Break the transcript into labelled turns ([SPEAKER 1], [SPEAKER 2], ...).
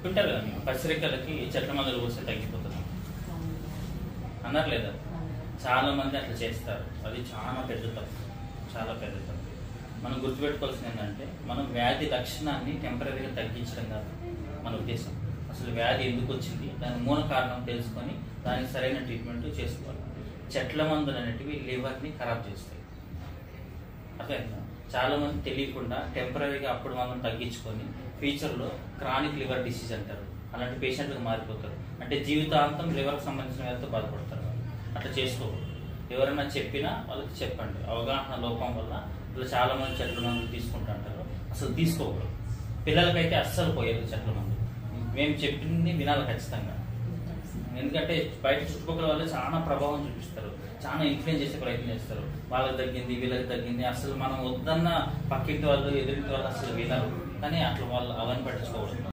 [SPEAKER 1] వింటారు కదా మీకు, పసిరికలకి చెట్ల మందులు పోస్తే తగ్గిపోతుంది అన్నారు లేదా? చాలా మంది అట్లా చేస్తారు. అది చాలా పెద్ద తప్పు, చాలా పెద్ద తప్పు. మనం గుర్తుపెట్టుకోవాల్సింది ఏంటంటే, మనం వ్యాధి లక్షణాన్ని టెంపరీగా తగ్గించడం కాదు మన ఉద్దేశం. అసలు వ్యాధి ఎందుకు వచ్చింది, దాని మూల కారణం తెలుసుకొని దానికి సరైన ట్రీట్మెంట్ చేసుకోవాలి. చెట్ల మందులు అనేటివి లివర్ని ఖరాబ్ చేస్తాయి. అర్థమైందా? చాలా మంది తెలియకుండా టెంపరీగా అప్పుడు మనం తగ్గించుకొని ఫ్యూచర్లో క్రానిక్ లివర్ డిసీజ్ అంటారు, అలాంటి పేషెంట్లకు మారిపోతారు. అంటే జీవితాంతం లివర్కి సంబంధించిన వ్యాధితో బాధపడతారు. అట్లా చేసుకోకూడదు. ఎవరైనా చెప్పినా వాళ్ళకి చెప్పండి. అవగాహన లోపం వల్ల ఇప్పుడు చాలా మంది చెట్ల మందులు తీసుకుంటూ అంటారు, అసలు తీసుకోకూడదు. పిల్లలకైతే అస్సలు పోయేది చెట్ల మందు. మేము చెప్పింది వినాలి ఖచ్చితంగా. ఎందుకంటే బయట చుట్టుపక్కల వాళ్ళు చాలా ప్రభావం చూపిస్తారు, చాలా ఇన్ఫ్లుయెన్స్ చేసే ప్రయత్నం చేస్తారు. వాళ్ళకి తగ్గింది, వీళ్ళకి తగ్గింది. అసలు మనం వద్దన్న పక్కింటి వాళ్ళు, ఎదురింటి వాళ్ళు అసలు వినరు. కానీ అట్లా వాళ్ళు అవన్నీ పట్టించుకోకూడదు.